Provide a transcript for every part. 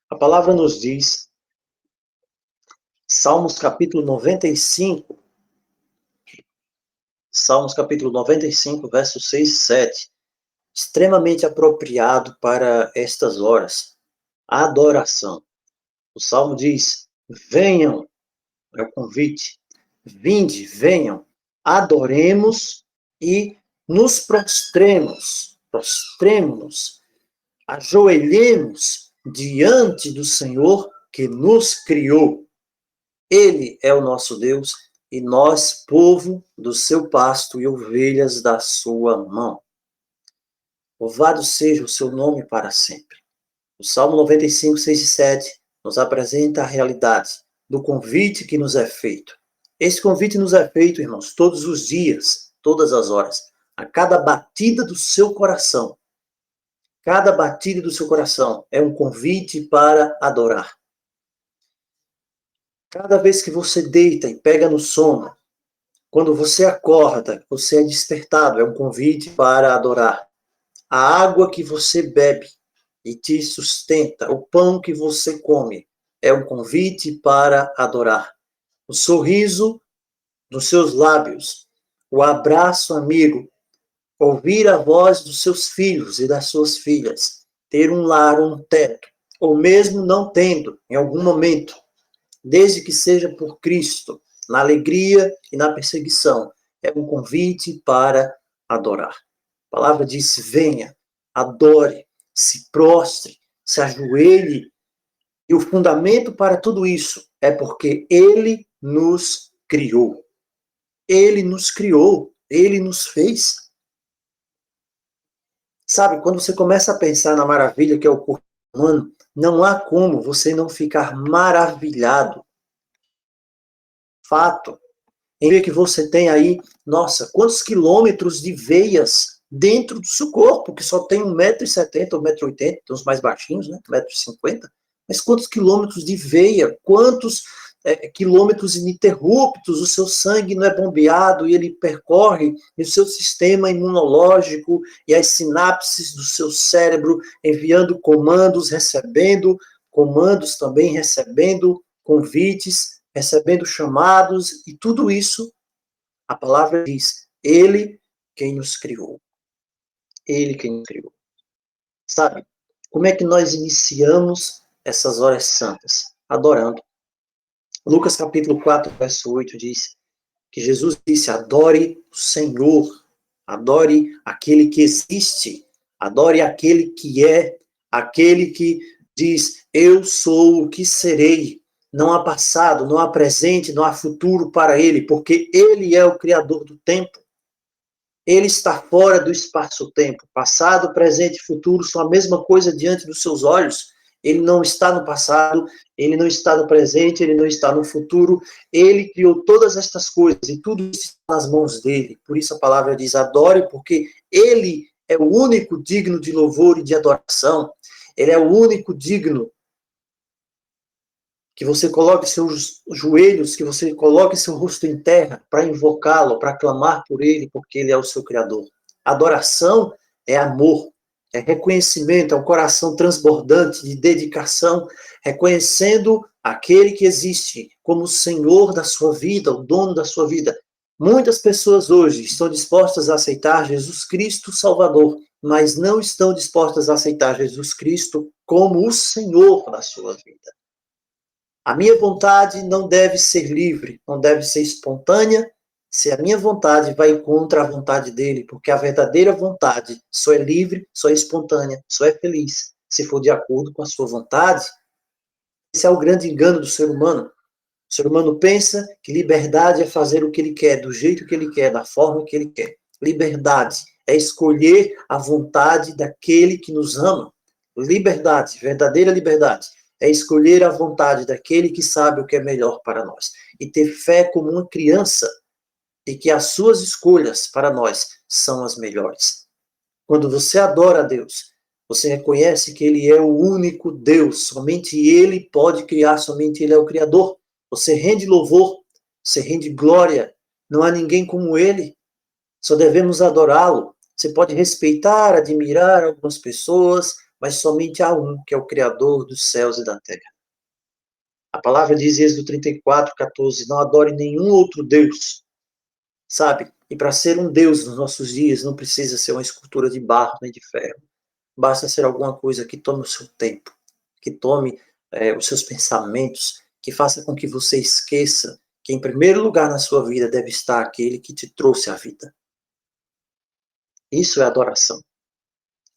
A palavra nos diz, Salmos capítulo 95, versos 6 e 7, extremamente apropriado para estas horas. A adoração. O Salmo diz, venham, é o convite, vinde, venham, adoremos e nos prostremos, ajoelhemos diante do Senhor que nos criou. Ele é o nosso Deus e nós, povo do seu pasto e ovelhas da sua mão. Louvado seja o seu nome para sempre. O Salmo 95, 6 e 7 nos apresenta a realidade do convite que nos é feito. Esse convite nos é feito, irmãos, todos os dias, todas as horas, a cada batida do seu coração. Cada batida do seu coração é um convite para adorar. Cada vez que você deita e pega no sono, quando você acorda, você é despertado, é um convite para adorar. A água que você bebe e te sustenta, o pão que você come, é um convite para adorar. O sorriso dos seus lábios, o abraço amigo, ouvir a voz dos seus filhos e das suas filhas, ter um lar, um teto, ou mesmo não tendo, em algum momento, desde que seja por Cristo, na alegria e na perseguição, é um convite para adorar. A palavra diz, venha, adore, se prostre, se ajoelhe. E o fundamento para tudo isso é porque Ele nos criou. Ele nos criou, Ele nos fez. Sabe, quando você começa a pensar na maravilha que é o corpo humano, não há como você não ficar maravilhado. Fato. Em ver que você tem aí, nossa, quantos quilômetros de veias dentro do seu corpo, que só tem 1,70 m ou 1,80 m, tem os mais baixinhos, né, 1,50 m, mas quantos quilômetros de veia, quantos quilômetros ininterruptos, o seu sangue não é bombeado e ele percorre o seu sistema imunológico e as sinapses do seu cérebro, enviando comandos, recebendo comandos também, recebendo convites, recebendo chamados, e tudo isso, a palavra diz, Ele quem nos criou. Ele quem nos criou. Sabe, como é que nós iniciamos essas horas santas? Adorando. Lucas capítulo 4, verso 8 diz que Jesus disse, adore o Senhor, adore aquele que existe, adore aquele que é, aquele que diz, eu sou o que serei. Não há passado, não há presente, não há futuro para ele, porque ele é o criador do tempo. Ele está fora do espaço-tempo. Passado, presente e futuro são a mesma coisa diante dos seus olhos. Ele não está no passado, ele não está no presente, ele não está no futuro. Ele criou todas estas coisas e tudo isso está nas mãos dele. Por isso a palavra diz, adore, porque ele é o único digno de louvor e de adoração. Ele é o único digno que você coloque seus joelhos, que você coloque seu rosto em terra para invocá-lo, para clamar por ele, porque ele é o seu Criador. Adoração é amor, é reconhecimento, é um coração transbordante de dedicação, reconhecendo aquele que existe como o Senhor da sua vida, o dono da sua vida. Muitas pessoas hoje estão dispostas a aceitar Jesus Cristo Salvador, mas não estão dispostas a aceitar Jesus Cristo como o Senhor da sua vida. A minha vontade não deve ser livre, não deve ser espontânea, se a minha vontade vai contra a vontade dele, porque a verdadeira vontade só é livre, só é espontânea, só é feliz, se for de acordo com a sua vontade. Esse é o grande engano do ser humano. O ser humano pensa que liberdade é fazer o que ele quer, do jeito que ele quer, da forma que ele quer. Liberdade é escolher a vontade daquele que nos ama. Liberdade, verdadeira liberdade, é escolher a vontade daquele que sabe o que é melhor para nós. E ter fé como uma criança de que as suas escolhas para nós são as melhores. Quando você adora a Deus, você reconhece que Ele é o único Deus, somente Ele pode criar, somente Ele é o Criador. Você rende louvor, você rende glória, não há ninguém como Ele, só devemos adorá-lo. Você pode respeitar, admirar algumas pessoas, mas somente há um, que é o Criador dos céus e da terra. A palavra diz em Êxodo 34:14, não adore nenhum outro Deus, sabe? E para ser um Deus nos nossos dias, não precisa ser uma escultura de barro nem de ferro. Basta ser alguma coisa que tome o seu tempo, que tome os seus pensamentos, que faça com que você esqueça que em primeiro lugar na sua vida deve estar aquele que te trouxe a vida. Isso é adoração.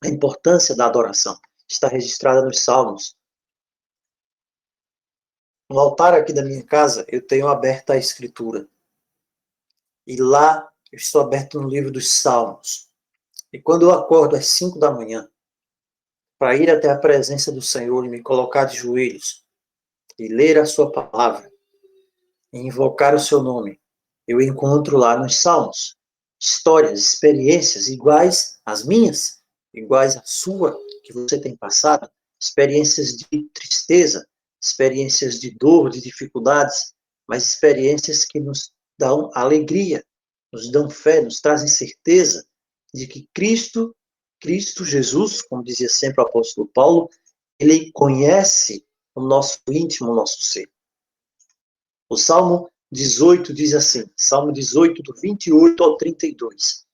A importância da adoração está registrada nos Salmos. No altar aqui da minha casa, eu tenho aberta a Escritura. E lá, eu estou aberto no livro dos Salmos. E quando eu acordo às 5 da manhã, para ir até a presença do Senhor e me colocar de joelhos, e ler a sua palavra, e invocar o seu nome, eu encontro lá nos Salmos histórias, experiências iguais às minhas, iguais à sua, que você tem passado, experiências de tristeza, experiências de dor, de dificuldades, mas experiências que nos dão alegria, nos dão fé, nos trazem certeza de que Cristo Jesus, como dizia sempre o apóstolo Paulo, ele conhece o nosso íntimo, o nosso ser. O Salmo 18 diz assim, Salmo 18, do 28 ao 32.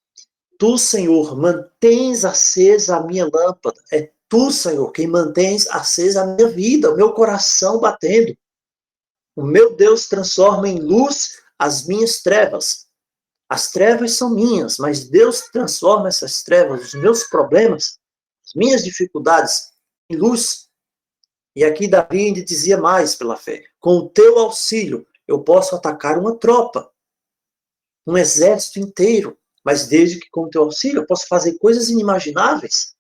Tu, Senhor, mantens acesa a minha lâmpada. É tu, Senhor, quem mantens acesa a minha vida, o meu coração batendo. O meu Deus transforma em luz as minhas trevas. As trevas são minhas, mas Deus transforma essas trevas, os meus problemas, as minhas dificuldades, em luz. E aqui Davi ainda dizia mais pela fé. Com o teu auxílio, eu posso atacar uma tropa, um exército inteiro, mas desde que com o teu auxílio eu posso fazer coisas inimagináveis.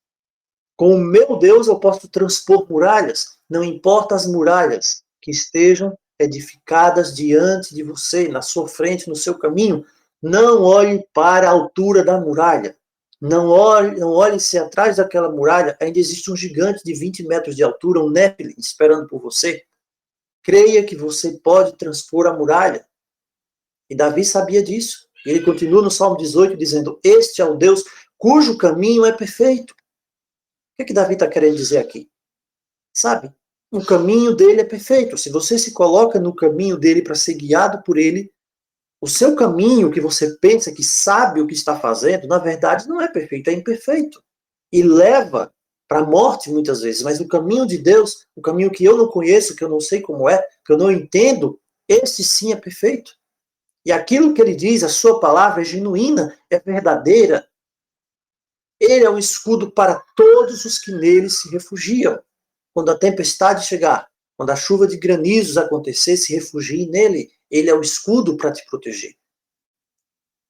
Com o meu Deus eu posso transpor muralhas, não importa as muralhas que estejam edificadas diante de você, na sua frente, no seu caminho, não olhe para a altura da muralha. Não olhe se atrás daquela muralha ainda existe um gigante de 20 metros de altura, um Nephilim, esperando por você. Creia que você pode transpor a muralha. E Davi sabia disso. Ele continua no Salmo 18 dizendo, este é o Deus cujo caminho é perfeito. O que Davi está querendo dizer aqui? Sabe, o caminho dele é perfeito. Se você se coloca no caminho dele para ser guiado por ele, o seu caminho que você pensa que sabe o que está fazendo, na verdade não é perfeito, é imperfeito. E leva para a morte muitas vezes. Mas o caminho de Deus, o caminho que eu não conheço, que eu não sei como é, que eu não entendo, esse sim é perfeito. E aquilo que ele diz, a sua palavra é genuína, é verdadeira. Ele é um escudo para todos os que nele se refugiam. Quando a tempestade chegar, quando a chuva de granizos acontecer, se refugie nele. Ele é o escudo para te proteger.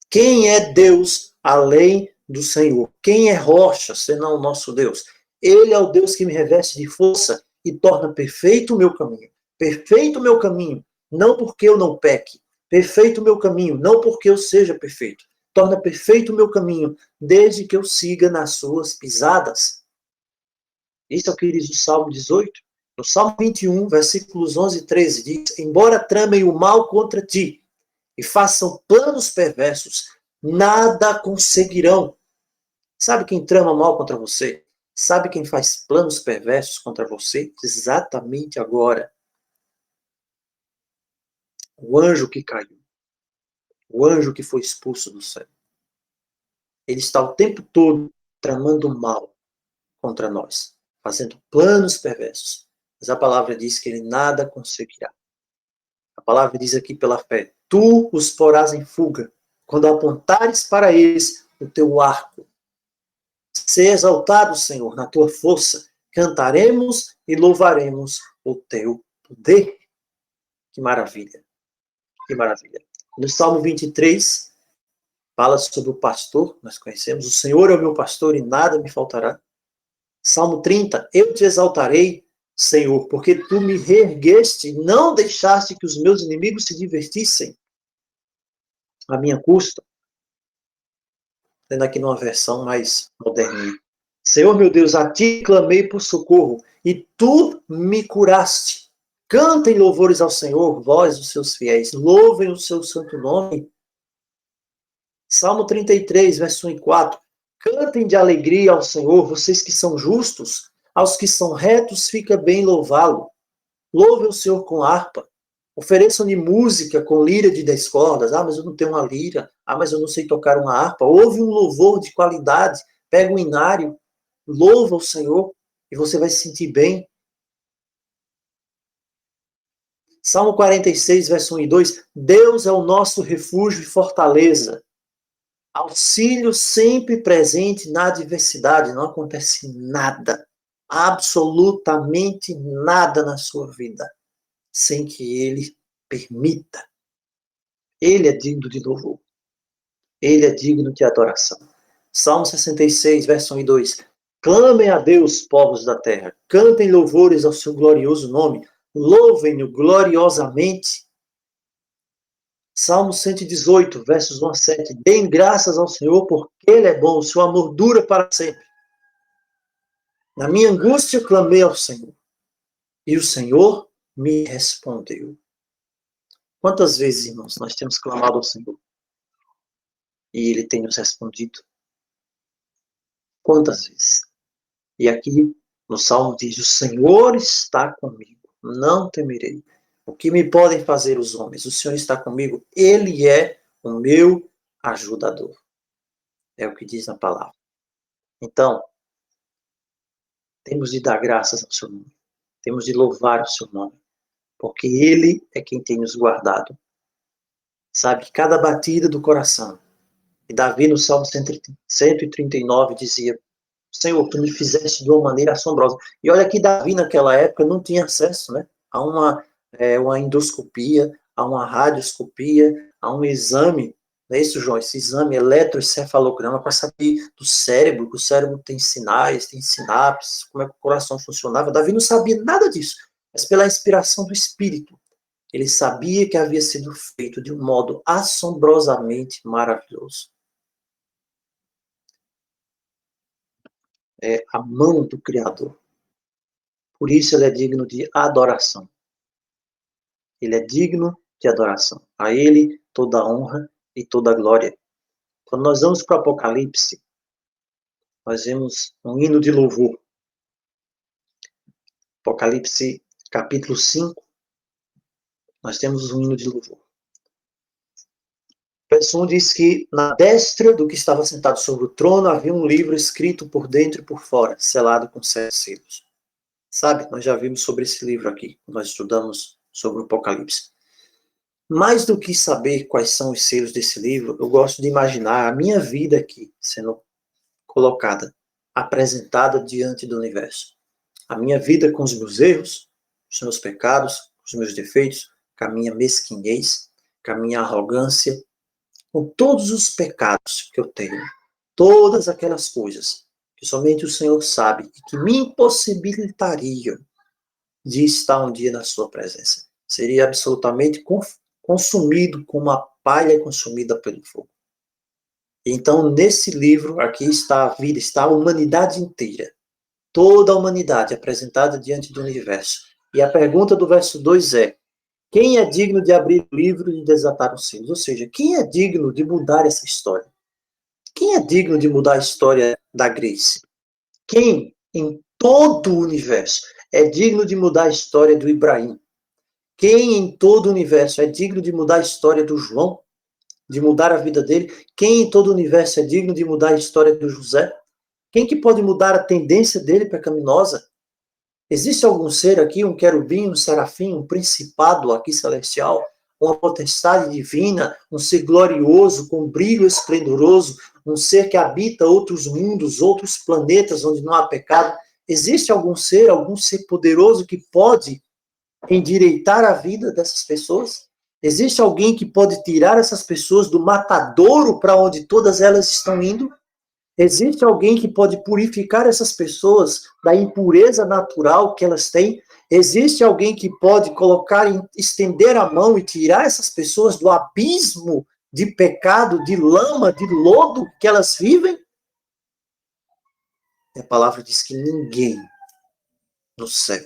Quem é Deus além do Senhor? Quem é rocha, senão o nosso Deus? Ele é o Deus que me reveste de força e torna perfeito o meu caminho. Perfeito o meu caminho, não porque eu não peque. Perfeito o meu caminho, não porque eu seja perfeito. Torna perfeito o meu caminho, desde que eu siga nas suas pisadas. Isso é o que diz o Salmo 18. No Salmo 21, versículos 11 e 13, diz, embora tramem o mal contra ti e façam planos perversos, nada conseguirão. Sabe quem trama mal contra você? Sabe quem faz planos perversos contra você? Exatamente agora. O anjo que caiu. O anjo que foi expulso do céu. Ele está o tempo todo tramando mal contra nós, fazendo planos perversos. Mas a palavra diz que ele nada conseguirá. A palavra diz aqui pela fé, tu os porás em fuga, quando apontares para eles o teu arco. Ser exaltado, Senhor, na tua força, cantaremos e louvaremos o teu poder. Que maravilha, que maravilha. No Salmo 23, fala sobre o pastor, nós conhecemos, o Senhor é o meu pastor e nada me faltará. Salmo 30, eu te exaltarei, Senhor, porque tu me reergueste e não deixaste que os meus inimigos se divertissem à minha custa. Tendo aqui numa versão mais moderna. Senhor meu Deus, a ti clamei por socorro e tu me curaste. Cantem louvores ao Senhor, vós, os seus fiéis. Louvem o seu santo nome. Salmo 33, verso 1 e 4. Cantem de alegria ao Senhor, vocês que são justos. Aos que são retos fica bem louvá-lo. Louve o Senhor com harpa. Ofereçam-lhe música com lira de 10 cordas. Ah, mas eu não tenho uma lira. Ah, mas eu não sei tocar uma harpa. Ouve um louvor de qualidade. Pega um inário. Louva o Senhor e você vai se sentir bem. Salmo 46, verso 1 e 2. Deus é o nosso refúgio e fortaleza. Auxílio sempre presente na adversidade. Não acontece nada. Absolutamente nada na sua vida sem que ele permita. Ele é digno de louvor. Ele é digno de adoração. Salmo 66, verso 1 e 2. Clamem a Deus, povos da terra. Cantem louvores ao seu glorioso nome. Louvem-no gloriosamente. Salmo 118, versos 1 a 7. Deem graças ao Senhor, porque Ele é bom. O seu amor dura para sempre. Na minha angústia, clamei ao Senhor. E o Senhor me respondeu. Quantas vezes, irmãos, nós temos clamado ao Senhor? E Ele tem nos respondido? Quantas vezes? E aqui no Salmo diz, o Senhor está comigo, não temerei. O que me podem fazer os homens? O Senhor está comigo, Ele é o meu ajudador. É o que diz na palavra. Então, temos de dar graças ao seu nome. Temos de louvar o seu nome. Porque Ele é quem tem nos guardado. Sabe, cada batida do coração. E Davi no Salmo 139 dizia, Senhor, tu me fizeste de uma maneira assombrosa. E olha que Davi naquela época não tinha acesso, né, a uma endoscopia, a uma radioscopia, a um exame, não é isso, João? Esse exame eletroencefalograma para saber do cérebro, que o cérebro tem sinais, tem sinapses, como é que o coração funcionava. Davi não sabia nada disso, mas pela inspiração do Espírito, ele sabia que havia sido feito de um modo assombrosamente maravilhoso. É a mão do Criador. Por isso ele é digno de adoração. Ele é digno de adoração. A ele toda a honra e toda a glória. Quando nós vamos para o Apocalipse, nós vemos um hino de louvor. Apocalipse capítulo 5, nós temos um hino de louvor. Verso 1 diz que na destra do que estava sentado sobre o trono havia um livro escrito por dentro e por fora, selado com 7 selos. Sabe, nós já vimos sobre esse livro aqui, nós estudamos sobre o Apocalipse. Mais do que saber quais são os selos desse livro, eu gosto de imaginar a minha vida aqui sendo colocada, apresentada diante do universo. A minha vida com os meus erros, os meus pecados, os meus defeitos, com a minha mesquinhez, com a minha arrogância, com todos os pecados que eu tenho, todas aquelas coisas que somente o Senhor sabe e que me impossibilitariam de estar um dia na sua presença. Seria absolutamente consumido como a palha consumida pelo fogo. Então, nesse livro, aqui está a vida, está a humanidade inteira. Toda a humanidade apresentada diante do universo. E a pergunta do verso 2 é, quem é digno de abrir o livro e desatar os selos? Ou seja, quem é digno de mudar essa história? Quem é digno de mudar a história da Grace? Quem, em todo o universo, é digno de mudar a história do Ibrahim? Quem em todo o universo é digno de mudar a história do João? De mudar a vida dele? Quem em todo o universo é digno de mudar a história do José? Quem que pode mudar a tendência dele pecaminosa? Existe algum ser aqui, um querubim, um serafim, um principado aqui celestial, uma potestade divina, um ser glorioso, com brilho esplendoroso, um ser que habita outros mundos, outros planetas onde não há pecado? Existe algum ser poderoso que pode endireitar a vida dessas pessoas? Existe alguém que pode tirar essas pessoas do matadouro para onde todas elas estão indo? Existe alguém que pode purificar essas pessoas da impureza natural que elas têm? Existe alguém que pode estender a mão e tirar essas pessoas do abismo de pecado, de lama, de lodo que elas vivem? A palavra diz que ninguém no céu,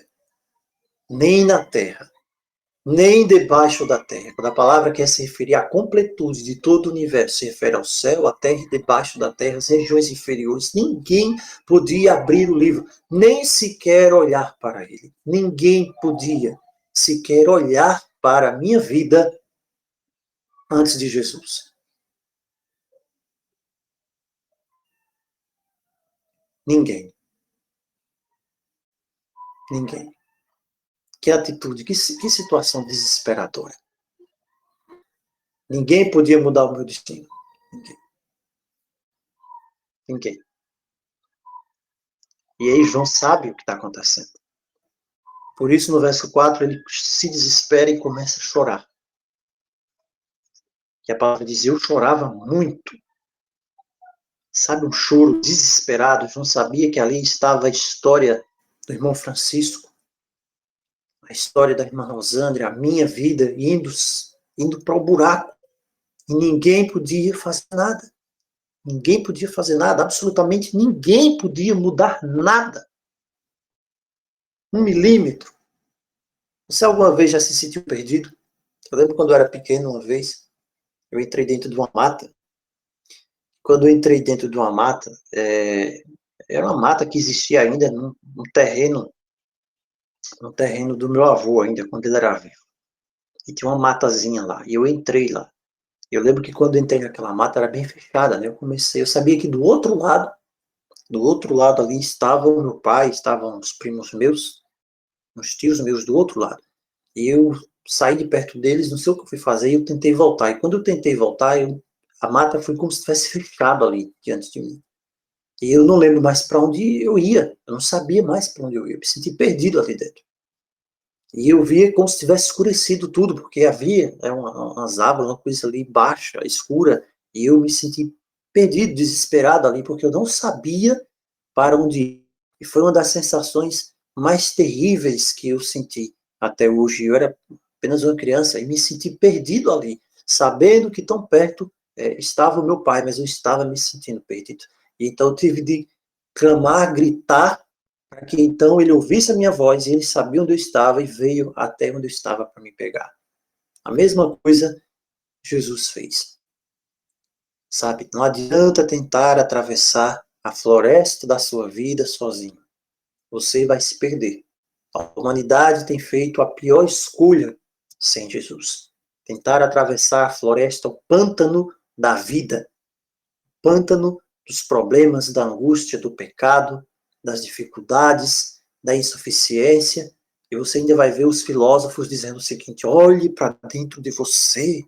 nem na terra, nem debaixo da terra. Quando a palavra quer se referir à completude de todo o universo, se refere ao céu, à terra e debaixo da terra, as regiões inferiores. Ninguém podia abrir o livro, nem sequer olhar para ele. Ninguém podia sequer olhar para a minha vida antes de Jesus. Ninguém. Ninguém. Que atitude, que situação desesperadora. Ninguém podia mudar o meu destino. Ninguém. Ninguém. E aí João sabe o que está acontecendo. Por isso, no verso 4, ele se desespera e começa a chorar. Que a palavra diz, eu chorava muito. Sabe, um choro desesperado. João sabia que ali estava a história do irmão Francisco, a história da irmã Rosângela, a minha vida indo para o buraco. E ninguém podia fazer nada. Ninguém podia fazer nada, absolutamente ninguém podia mudar nada. 1 milímetro. Você alguma vez já se sentiu perdido? Eu lembro quando eu era pequeno, uma vez, eu entrei dentro de uma mata. Quando eu entrei dentro de uma mata, era uma mata que existia ainda no terreno do meu avô ainda, quando ele era vivo. E tinha uma matazinha lá, e eu entrei lá. Eu lembro que quando eu entrei naquela mata, era bem fechada, né? Eu sabia que do outro lado ali estava o meu pai, estavam os primos meus, os tios meus do outro lado. E eu saí de perto deles, não sei o que eu fui fazer, e eu tentei voltar. E quando eu tentei voltar, a mata foi como se tivesse fechado ali diante de mim. E eu não lembro mais para onde eu ia. Eu não sabia mais para onde eu ia. Eu me senti perdido ali dentro. E eu via como se tivesse escurecido tudo, porque havia umas árvores, uma coisa ali baixa, escura, e eu me senti perdido, desesperado ali, porque eu não sabia para onde ir. E foi uma das sensações mais terríveis que eu senti até hoje. Eu era apenas uma criança e me senti perdido ali, sabendo que tão perto estava o meu pai, mas eu estava me sentindo perdido. E então eu tive de clamar, gritar, para que então ele ouvisse a minha voz e ele sabia onde eu estava e veio até onde eu estava para me pegar. A mesma coisa Jesus fez. Sabe, não adianta tentar atravessar a floresta da sua vida sozinho. Você vai se perder. A humanidade tem feito a pior escolha sem Jesus. Tentar atravessar a floresta, o pântano da vida. Pântano dos problemas, da angústia, do pecado, das dificuldades, da insuficiência. E você ainda vai ver os filósofos dizendo o seguinte: olhe para dentro de você,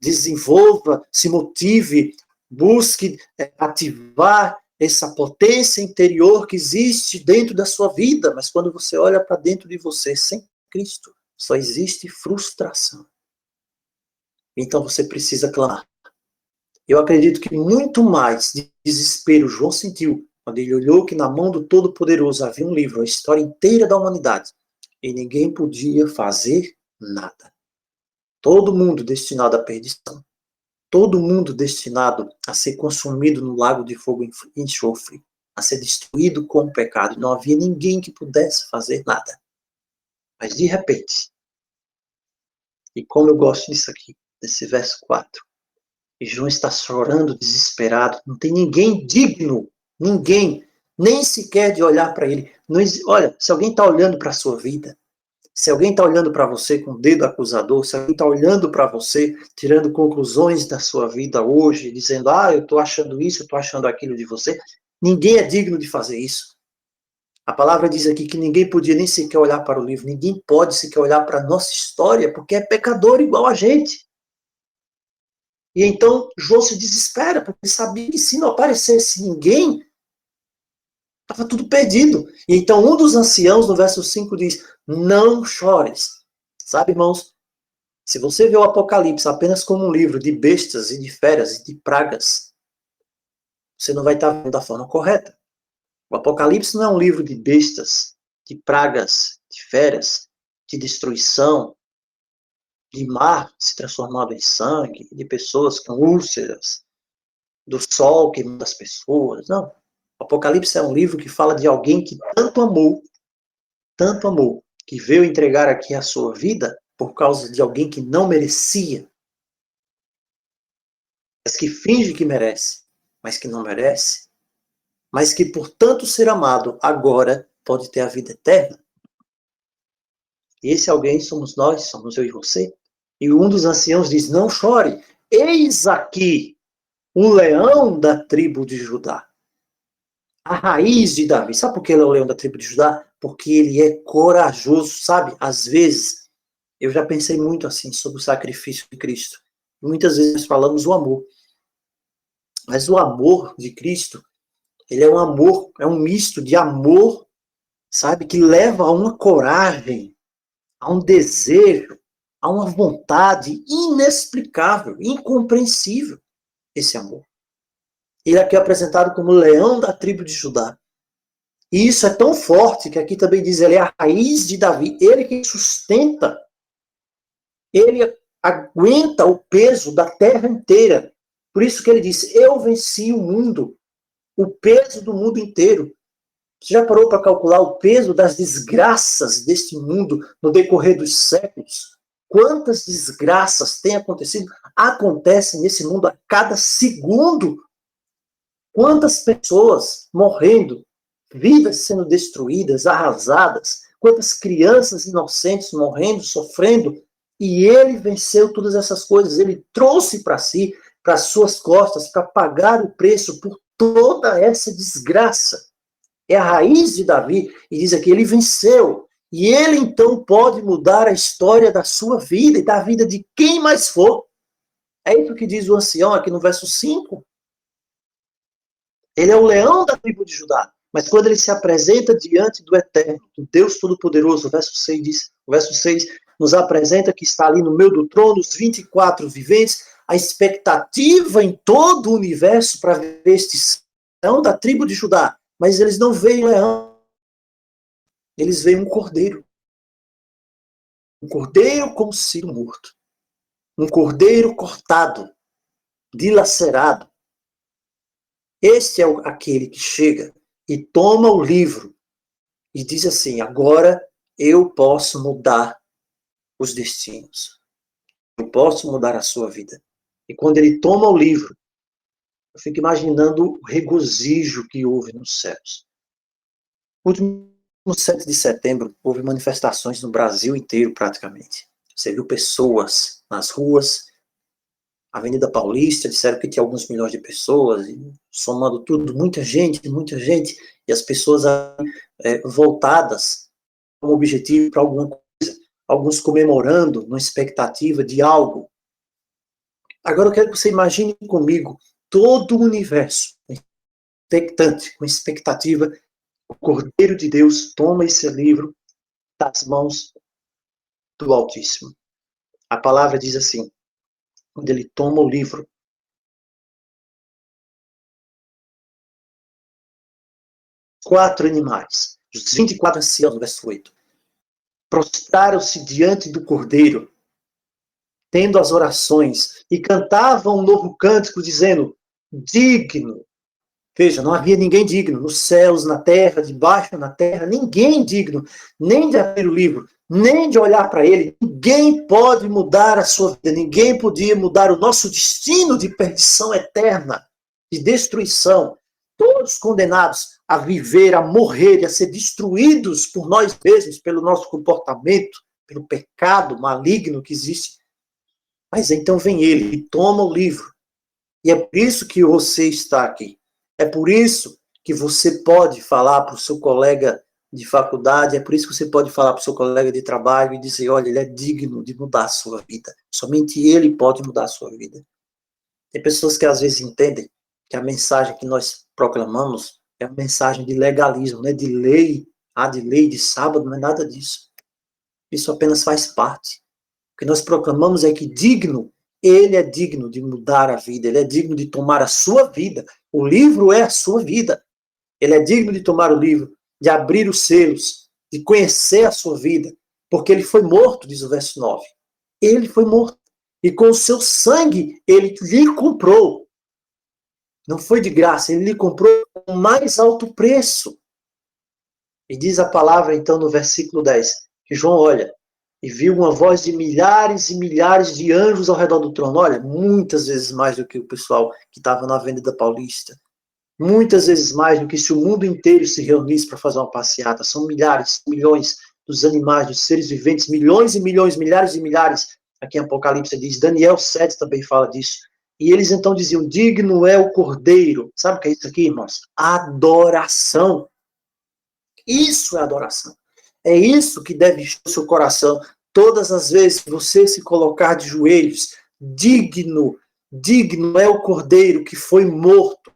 desenvolva, se motive, busque ativar essa potência interior que existe dentro da sua vida. Mas quando você olha para dentro de você sem Cristo, só existe frustração. Então você precisa clamar. Eu acredito que muito mais de desespero João sentiu quando ele olhou que na mão do Todo-Poderoso havia um livro, a história inteira da humanidade, e ninguém podia fazer nada. Todo mundo destinado à perdição. Todo mundo destinado a ser consumido no lago de fogo e enxofre, a ser destruído com o pecado. Não havia ninguém que pudesse fazer nada. Mas de repente, e como eu gosto disso aqui, desse verso 4, e João está chorando, desesperado, não tem ninguém digno, ninguém, nem sequer de olhar para ele. Não, olha, se alguém está olhando para a sua vida, se alguém está olhando para você com o dedo acusador, se alguém está olhando para você, tirando conclusões da sua vida hoje, dizendo, eu estou achando isso, eu estou achando aquilo de você, ninguém é digno de fazer isso. A palavra diz aqui que ninguém podia nem sequer olhar para o livro, ninguém pode sequer olhar para a nossa história, porque é pecador igual a gente. E então João se desespera, porque ele sabia que se não aparecesse ninguém, estava tudo perdido. E então um dos anciãos, no verso 5, diz, não chores. Sabe, irmãos, se você vê o Apocalipse apenas como um livro de bestas e de feras e de pragas, você não vai estar vendo da forma correta. O Apocalipse não é um livro de bestas, de pragas, de feras, de destruição, de mar se transformando em sangue, de pessoas com úlceras, do sol queimando as pessoas. Não. O Apocalipse é um livro que fala de alguém que tanto amou, que veio entregar aqui a sua vida, por causa de alguém que não merecia, mas que finge que merece, mas que não merece, mas que por tanto ser amado agora pode ter a vida eterna. E esse alguém somos nós, somos eu e você. E um dos anciãos diz: não chore, eis aqui o leão da tribo de Judá, a raiz de Davi. Sabe por que ele é o leão da tribo de Judá? Porque ele é corajoso, sabe? Às vezes, eu já pensei muito assim sobre o sacrifício de Cristo. Muitas vezes nós falamos o amor. Mas o amor de Cristo, ele é um amor, é um misto de amor, sabe? Que leva a uma coragem, a um desejo, a uma vontade inexplicável, incompreensível, esse amor. Ele aqui é apresentado como o leão da tribo de Judá. E isso é tão forte que aqui também diz, ele é a raiz de Davi, ele que sustenta, ele aguenta o peso da terra inteira. Por isso que ele diz, eu venci o mundo, o peso do mundo inteiro. Você já parou para calcular o peso das desgraças deste mundo no decorrer dos séculos? Quantas desgraças têm acontecido? Acontecem nesse mundo a cada segundo. Quantas pessoas morrendo, vidas sendo destruídas, arrasadas, quantas crianças inocentes morrendo, sofrendo, e ele venceu todas essas coisas, ele trouxe para si, para as suas costas, para pagar o preço por toda essa desgraça. É a raiz de Davi, e diz aqui, ele venceu, e ele então pode mudar a história da sua vida e da vida de quem mais for. É isso que diz o ancião aqui no verso 5. Ele é o leão da tribo de Judá. Mas quando ele se apresenta diante do Eterno, do Deus Todo-Poderoso, o verso 6 nos apresenta que está ali no meio do trono, os 24 viventes, a expectativa em todo o universo para ver este leão da tribo de Judá. Mas eles não veem leão, eles veem um cordeiro. Um cordeiro como sido morto. Um cordeiro cortado, dilacerado. Este é aquele que chega e toma o livro e diz assim, agora eu posso mudar os destinos. Eu posso mudar a sua vida. E quando ele toma o livro, eu fico imaginando o regozijo que houve nos céus. No último 7 de setembro, houve manifestações no Brasil inteiro, praticamente. Você viu pessoas nas ruas, Avenida Paulista, disseram que tinha alguns milhões de pessoas, e somando tudo, muita gente, e as pessoas voltadas com objetivo para alguma coisa, alguns comemorando, numa expectativa de algo. Agora eu quero que você imagine comigo todo o universo, expectante, com expectativa, o Cordeiro de Deus toma esse livro das mãos do Altíssimo. A palavra diz assim, quando ele toma o livro, quatro animais, os 24 anciãos, no verso 8, prostraram-se diante do Cordeiro, tendo as orações, e cantavam um novo cântico, dizendo, digno. Veja, não havia ninguém digno, nos céus, na terra, debaixo na terra, ninguém digno, nem de abrir o livro, nem de olhar para ele. Ninguém pode mudar a sua vida, ninguém podia mudar o nosso destino de perdição eterna, de destruição. Todos condenados a viver, a morrer e a ser destruídos por nós mesmos, pelo nosso comportamento, pelo pecado maligno que existe. Mas então vem ele e toma o livro. E é por isso que você está aqui. É por isso que você pode falar para o seu colega de faculdade, é por isso que você pode falar para o seu colega de trabalho e dizer, olha, ele é digno de mudar a sua vida. Somente ele pode mudar a sua vida. Tem pessoas que às vezes entendem que a mensagem que nós proclamamos é uma mensagem de legalismo, né? De lei, de lei de sábado, não é nada disso. Isso apenas faz parte. O que nós proclamamos é que ele é digno de mudar a vida, ele é digno de tomar a sua vida. O livro é a sua vida. Ele é digno de tomar o livro, de abrir os selos, de conhecer a sua vida, porque ele foi morto, diz o verso 9. Ele foi morto. E com o seu sangue, ele lhe comprou. Não foi de graça, ele lhe comprou o mais alto preço. E diz a palavra, então, no versículo 10, que João olha E viu uma voz de milhares e milhares de anjos ao redor do trono. Olha, muitas vezes mais do que o pessoal que estava na Avenida Paulista. Muitas vezes mais do que se o mundo inteiro se reunisse para fazer uma passeata. São milhares, milhões dos animais, dos seres viventes, milhões e milhões, milhares e milhares. Aqui em Apocalipse diz, Daniel 7 também fala disso. E eles então diziam, digno é o Cordeiro. Sabe o que é isso aqui, irmãos? Adoração. Isso é adoração. É isso que deve encher o seu coração. Todas as vezes que você se colocar de joelhos, digno, digno é o Cordeiro que foi morto.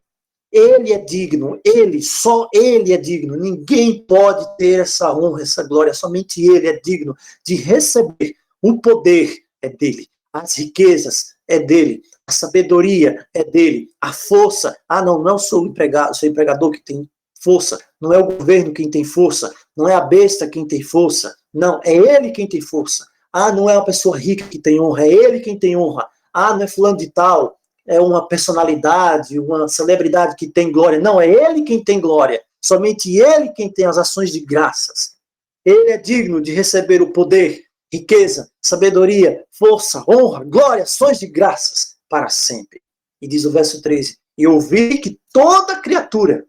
Ele é digno, ele, só ele é digno. Ninguém pode ter essa honra, essa glória, somente ele é digno de receber. O poder é dele, as riquezas é dele, a sabedoria é dele, a força. Ah, não, não sou empregado, sou empregador que tem força. Não é o governo quem tem força, não é a besta quem tem força. Não, é ele quem tem força. Ah, não é uma pessoa rica que tem honra, é ele quem tem honra. Ah, não é fulano de tal, é uma personalidade, uma celebridade que tem glória. Não, é ele quem tem glória. Somente ele quem tem as ações de graças. Ele é digno de receber o poder, riqueza, sabedoria, força, honra, glória, ações de graças para sempre. E diz o verso 13, e ouvi que toda criatura,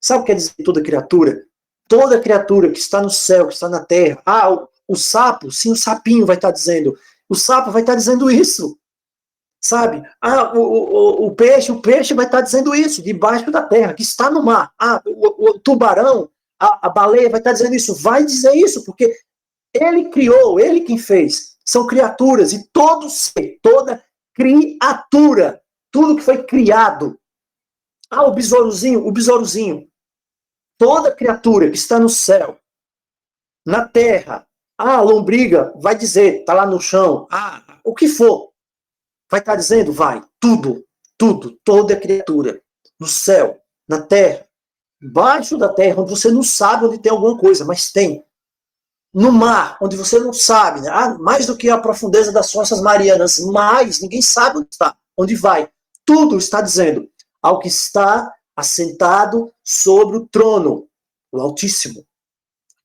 sabe o que quer dizer toda criatura? Toda criatura que está no céu, que está na terra. Ah, o sapo, sim, o sapinho vai estar dizendo. O sapo vai estar dizendo isso. Sabe? Ah, o peixe vai estar dizendo isso, debaixo da terra, que está no mar. Ah, o tubarão, a baleia vai estar dizendo isso. Vai dizer isso, porque ele criou, ele quem fez. São criaturas, e todo ser, toda criatura, tudo que foi criado. Ah, o besourozinho. Toda criatura que está no céu, na terra, a lombriga vai dizer, está lá no chão, o que for, vai estar dizendo, vai, tudo, toda criatura, no céu, na terra, embaixo da terra, onde você não sabe onde tem alguma coisa, mas tem. No mar, onde você não sabe, né? Mais do que a profundeza das fossas marianas, mais, ninguém sabe onde está, onde vai. Tudo está dizendo ao que está assentado sobre o trono, o Altíssimo,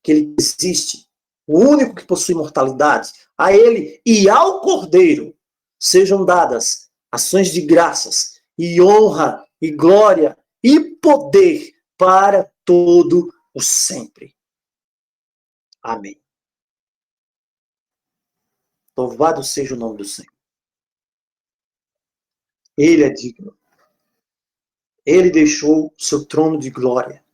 aquele que existe, o único que possui imortalidade, a ele e ao Cordeiro sejam dadas ações de graças e honra e glória e poder para todo o sempre. Amém. Louvado seja o nome do Senhor. Ele é digno. Ele deixou seu trono de glória.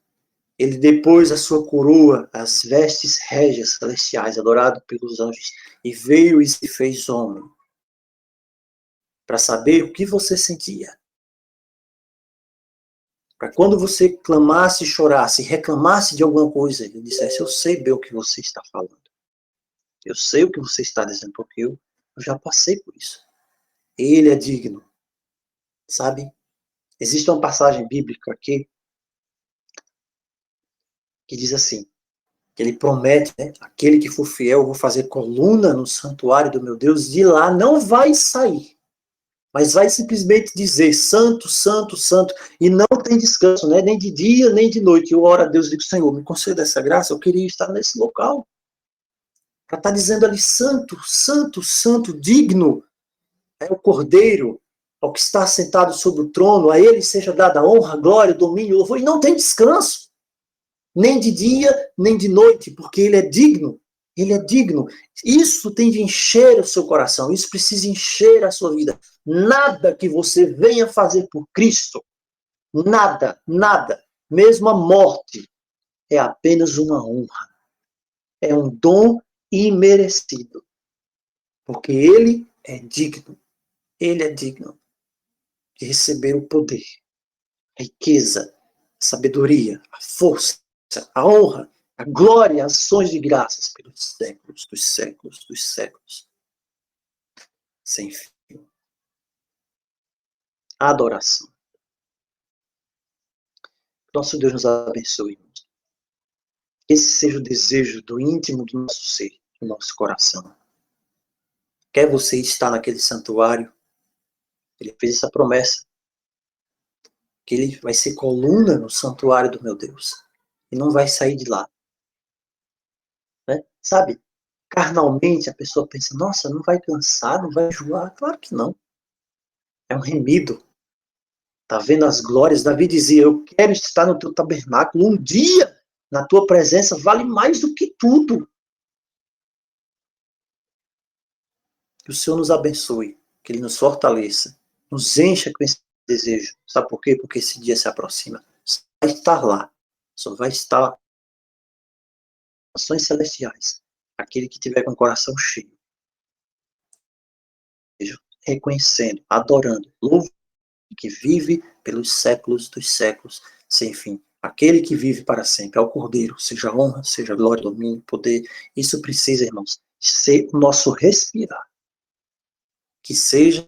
Ele depôs a sua coroa, as vestes régias celestiais, adorado pelos anjos, e veio e se fez homem, para saber o que você sentia. Para quando você clamasse, chorasse, reclamasse de alguma coisa, ele dissesse, eu sei bem o que você está falando. Eu sei o que você está dizendo, porque eu já passei por isso. Ele é digno. Sabe? Existe uma passagem bíblica aqui que diz assim, que ele promete, né, aquele que for fiel, eu vou fazer coluna no santuário do meu Deus, de lá não vai sair, mas vai simplesmente dizer, santo, santo, santo, e não tem descanso, né, nem de dia, nem de noite. Eu oro a Deus e digo, Senhor, me conceda essa graça, eu queria estar nesse local, para estar dizendo ali, santo, santo, santo, digno, é o Cordeiro, ao que está sentado sobre o trono, a ele seja dada honra, glória, domínio, louvor, e não tem descanso. Nem de dia, nem de noite, porque ele é digno. Ele é digno. Isso tem de encher o seu coração, isso precisa encher a sua vida. Nada que você venha fazer por Cristo, nada, mesmo a morte, é apenas uma honra. É um dom imerecido. Porque ele é digno. Ele é digno de receber o poder, a riqueza, a sabedoria, a força, a honra, a glória, as ações de graças pelos séculos dos séculos dos séculos. Sem fim. Adoração. Nosso Deus nos abençoe. Esse seja o desejo do íntimo do nosso ser, do nosso coração. Quer você estar naquele santuário, ele fez essa promessa, que ele vai ser coluna no santuário do meu Deus, e não vai sair de lá. Né? Sabe? Carnalmente, a pessoa pensa, nossa, não vai cansar, não vai enjoar. Claro que não. É um remido. Está vendo as glórias? Davi dizia, eu quero estar no teu tabernáculo. Um dia, na tua presença, vale mais do que tudo. Que o Senhor nos abençoe, que Ele nos fortaleça, nos encha com esse desejo. Sabe por quê? Porque esse dia se aproxima. Só vai estar lá. Só vai estar ações celestiais. Aquele que tiver com o coração cheio. Reconhecendo, adorando, louvando, que vive pelos séculos dos séculos, sem fim. Aquele que vive para sempre é o Cordeiro, seja honra, seja glória, domínio, poder. Isso precisa, irmãos, ser o nosso respirar. Que seja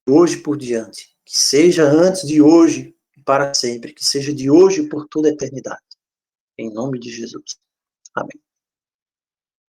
hoje por diante, que seja antes de hoje e para sempre, que seja de hoje por toda a eternidade. Em nome de Jesus. Amém.